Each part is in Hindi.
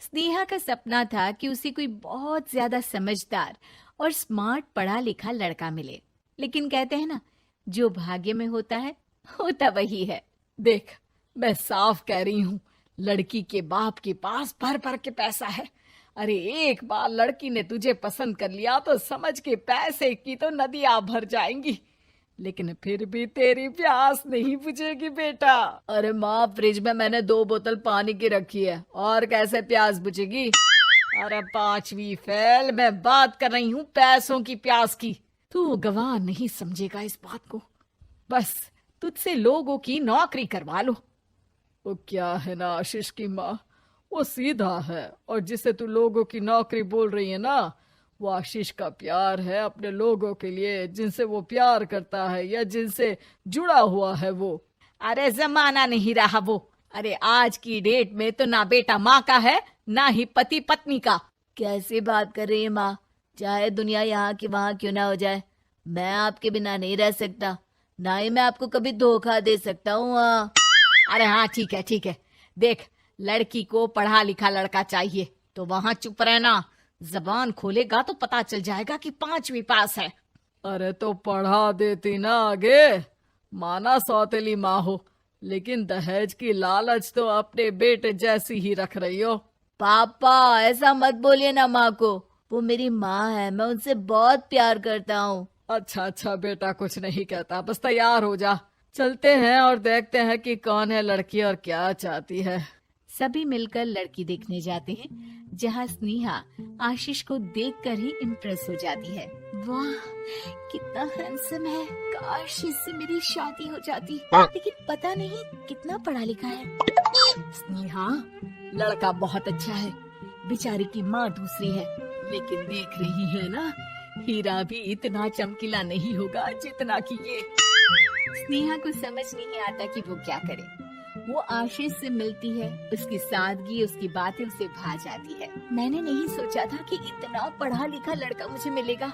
स्नेहा का सपना था कि उसे कोई बहुत ज्यादा समझदार और स्मार्ट पढ़ा लिखा लड़का मिले। लेकिन कहते हैं ना, जो भाग्य में होता है होता वही है। देख, मैं साफ कह रही हूँ, लड़की के बाप के पास भर भर के पैसा है। अरे एक बार लड़की ने तुझे पसंद कर लिया तो समझ के पैसे की तो नदियां भर जाएंगी, लेकिन फिर भी तेरी प्यास नहीं बुझेगी बेटा। अरे माँ, फ्रिज में मैंने 2 बोतल पानी की रखी है, और कैसे प्यास बुझेगी? अरे 5वीं फेल, मैं बात कर रही हूँ पैसों की प्यास की। तू गवाह नहीं समझेगा इस बात को। बस तुझसे लोगों की नौकरी करवा लो। वो क्या है ना आशीष की माँ, वो सीधा है, और जिसे तू लोगों की नौकरी बोल रही है ना, वो आशीष का प्यार है अपने लोगों के लिए, जिनसे वो प्यार करता है या जिनसे जुड़ा हुआ है वो। अरे जमाना नहीं रहा वो। अरे आज की डेट में तो ना बेटा माँ का है, ना ही पति पत्नी का। कैसी बात कर रही है माँ? चाहे दुनिया यहाँ की वहाँ क्यों ना हो जाए, मैं आपके बिना नहीं रह सकता। ना ही मैं आपको कभी धोखा दे सकता हूँ। अरे हाँ, ठीक है ठीक है। देख, लड़की को पढ़ा लिखा लड़का चाहिए तो वहां चुप रहना। जबान खोलेगा तो पता चल जाएगा कि 5वीं पास है। अरे तो पढ़ा देती ना आगे। माना सौतेली माँ हो, लेकिन दहेज की लालच तो अपने बेटे जैसी ही रख रही हो। पापा ऐसा मत बोलिए ना माँ को, वो मेरी माँ है, मैं उनसे बहुत प्यार करता हूँ। अच्छा अच्छा बेटा, कुछ नहीं कहता, बस तैयार हो जा, चलते हैं और देखते हैं कि कौन है लड़की और क्या चाहती है। सभी मिलकर लड़की देखने जाते हैं, जहाँ स्नेहा आशीष को देखकर ही इम्प्रेस हो जाती है। वाह, कितना हैंडसम है। काश इससे मेरी शादी हो जाती, लेकिन पता नहीं कितना पढ़ा लिखा है। स्नेहा, लड़का बहुत अच्छा है, बेचारी की माँ दूसरी है, लेकिन देख रही है ना, हीरा भी इतना चमकीला नहीं होगा जितना कि ये। स्नेहा को समझ नहीं आता कि वो क्या करे। वो आशीष से मिलती है, उसकी सादगी, उसकी बातें उसे भा जाती है। मैंने नहीं सोचा था कि इतना पढ़ा लिखा लड़का मुझे मिलेगा।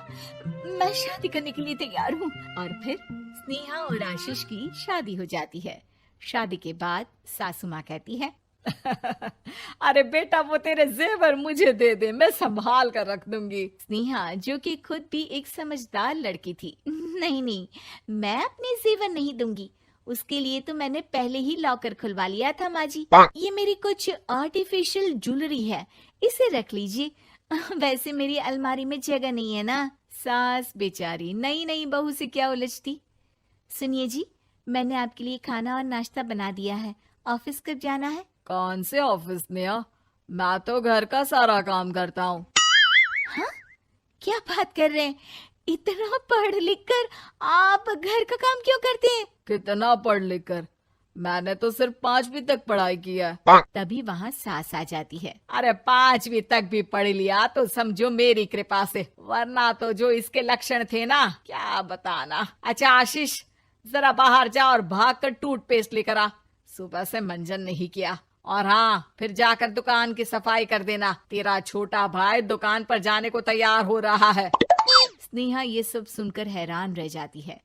मैं शादी करने के लिए तैयार हूँ। और फिर स्नेहा और आशीष की शादी हो जाती है। शादी के बाद सासू माँ कहती है, अरे बेटा, वो तेरे जेवर मुझे दे दे, मैं संभाल कर रख दूंगी। स्नेहा, जो कि खुद भी एक समझदार लड़की थी, नहीं नहीं, मैं अपने जेवर नहीं दूंगी। उसके लिए तो मैंने पहले ही लॉकर खुलवा लिया था माँ जी। ये मेरी कुछ आर्टिफिशियल ज्वेलरी है, इसे रख लीजिए। वैसे मेरी अलमारी में जगह नहीं है ना। सास बेचारी नई नई बहू से क्या उलझती। सुनिए जी, मैंने आपके लिए खाना और नाश्ता बना दिया है। ऑफिस कब जाना है? कौन से ऑफिस में? मैं तो घर का सारा काम करता हूँ। हाँ, क्या बात कर रहे हैं? इतना पढ़ लिख कर आप घर का काम क्यों करते हैं? कितना पढ़ लिख कर? मैंने तो सिर्फ 5वीं तक पढ़ाई की है। तभी वहाँ सास आ जाती है। अरे 5वीं तक भी पढ़ लिया तो समझो मेरी कृपा से, वरना तो जो इसके लक्षण थे ना, क्या बताना। अच्छा आशीष, जरा बाहर जा और भाग कर टूथपेस्ट लेकर आ। सुबह से मंजन नहीं किया। और हाँ, फिर जाकर दुकान की सफाई कर देना। तेरा छोटा भाई दुकान पर जाने को तैयार हो रहा है। स्नेहा ये सब सुनकर हैरान रह जाती है।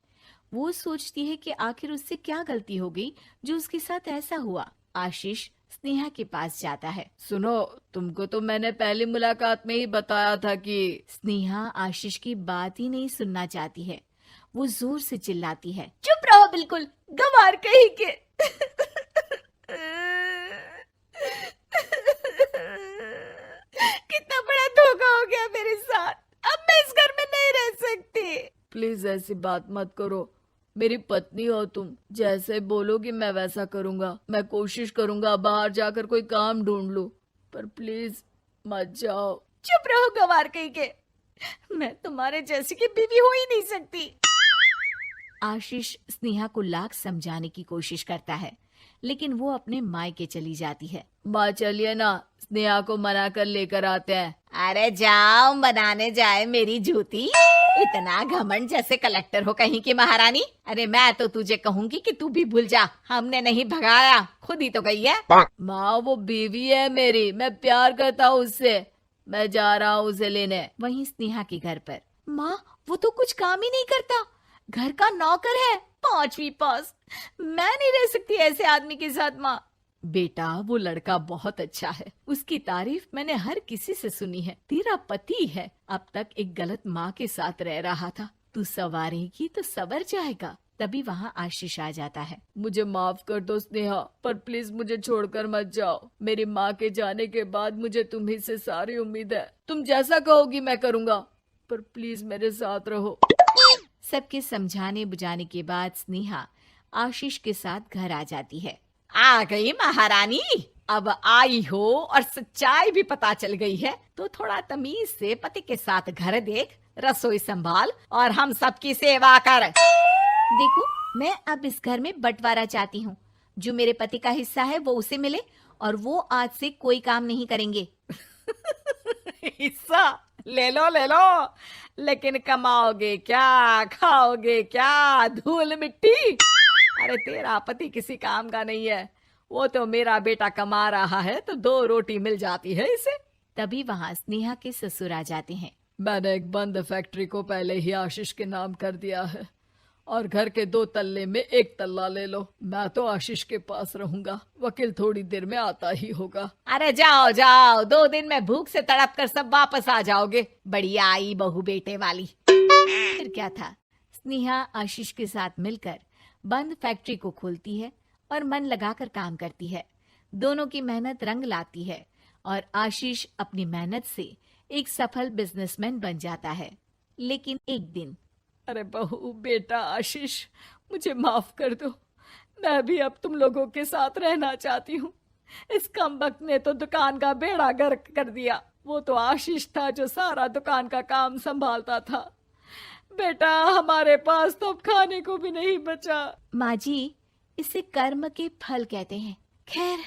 वो सोचती है कि आखिर उससे क्या गलती हो गई जो उसके साथ ऐसा हुआ। आशीष स्नेहा के पास जाता है। सुनो, तुमको तो मैंने पहली मुलाकात में ही बताया था कि। स्नेहा आशीष की बात ही नहीं सुनना चाहती है। वो जोर से चिल्लाती है, चुप रहो बिल्कुल, गंवार कहीं के। कितना बड़ा धोखा हो गया मेरे साथ। अब मैं इस घर में नहीं रह सकती। प्लीज ऐसी बात मत करो, मेरी पत्नी हो तुम, जैसे बोलोगी मैं वैसा करूंगा। मैं कोशिश करूंगा बाहर जाकर कोई काम ढूंढ लूं, पर प्लीज मत जाओ। चुप रहो गंवार कहीं के, मैं तुम्हारे जैसी की बीवी हो ही नहीं सकती। आशीष स्नेहा को लाख समझाने की कोशिश करता है, लेकिन वो अपने मायके चली जाती है। माँ चलिए ना, स्नेहा को मना कर लेकर आते हैं। अरे जाओ, बनाने जाए मेरी जूती। इतना घमंड, जैसे कलेक्टर हो कहीं की महारानी। अरे मैं तो तुझे कहूंगी कि तू भी भूल जा, हमने नहीं भगाया, खुद ही तो गई है। माँ वो बीवी है मेरी, मैं प्यार करता हूँ उससे, मैं जा रहा हूँ उसे लेने। वहीं स्नेहा के घर पर, माँ वो तो कुछ काम ही नहीं करता, घर का नौकर है, 5वीं पास। मैं नहीं रह सकती ऐसे आदमी के साथ माँ। बेटा वो लड़का बहुत अच्छा है, उसकी तारीफ मैंने हर किसी से सुनी है। तेरा पति है, अब तक एक गलत माँ के साथ रह रहा था, तू संवारेगी तो संवर जाएगा। तभी वहाँ आशीष आ जाता है। मुझे माफ कर दो स्नेहा, पर प्लीज मुझे छोड़कर मत जाओ। मेरी माँ के जाने के बाद मुझे तुम्ही से सारी उम्मीद है। तुम जैसा कहोगी मैं करूँगा, पर प्लीज मेरे साथ रहो। सबके समझाने बुझाने के बाद स्नेहा आशीष के साथ घर आ जाती है। आ गई महारानी, अब आई हो और सच्चाई भी पता चल गई है, तो थोड़ा तमीज से पति के साथ घर देख, रसोई संभाल और हम सबकी सेवा कर। देखो, मैं अब इस घर में बंटवारा चाहती हूँ। जो मेरे पति का हिस्सा है वो उसे मिले और वो आज से कोई काम नहीं करेंगे। हिस्सा ले लो, लेकिन कमाओगे क्या, खाओगे क्या, धूल मिट्टी। अरे तेरा पति किसी काम का नहीं है, वो तो मेरा बेटा कमा रहा है तो 2 रोटी मिल जाती है इसे। तभी वहाँ स्नेहा के ससुर आ जाते हैं। मैंने एक बंद फैक्ट्री को पहले ही आशीष के नाम कर दिया है और घर के 2 तल्ले में 1 तल्ला ले लो। मैं तो आशीष के पास रहूंगा, वकील थोड़ी देर में आता ही होगा। अरे जाओ जाओ, 2 दिन में भूख से तड़प कर सब वापस आ जाओगे। बढ़िया आई बहू बेटे वाली। फिर क्या था, स्नेहा आशीष के साथ मिलकर बंद फैक्ट्री को खोलती है और मन लगाकर काम करती है। दोनों की मेहनत रंग लाती है और आशीष अपनी मेहनत से एक सफल बिजनेसमैन बन जाता है। लेकिन एक दिन, अरे बहू बेटा आशीष, मुझे माफ कर दो, मैं भी अब तुम लोगों के साथ रहना चाहती हूँ। इस कमबख्त ने तो दुकान का बेड़ा गर्क कर दिया। वो तो आशीष था जो सारा दुकान का काम संभालता था। बेटा हमारे पास तो अब खाने को भी नहीं बचा। माँ जी, इसे कर्म के फल कहते हैं। खैर,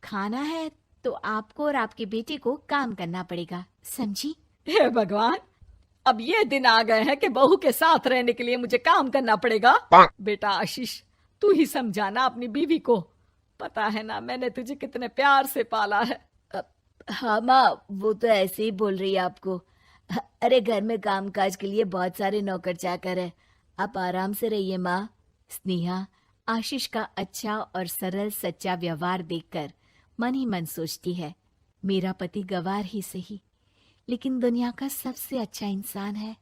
खाना है तो आपको और आपके बेटे को काम करना पड़ेगा, समझी? हे भगवान, अब ये दिन आ गए हैं कि बहू के साथ रहने के लिए मुझे काम करना पड़ेगा। बेटा आशीष, तू ही समझाना अपनी बीवी को। पता है ना मैंने तुझे कितने प्यार से पाला है। हाँ माँ, वो तो ऐसे ही बोल रही है आपको। अरे घर में कामकाज के लिए बहुत सारे नौकर चाकर है, आप आराम से रहिए माँ। स्नेहा आशीष का अच्छा और सरल सच्चा व्यवहार देखकर मन ही मन सोचती है, मेरा पति गवार ही सही, लेकिन दुनिया का सबसे अच्छा इंसान है।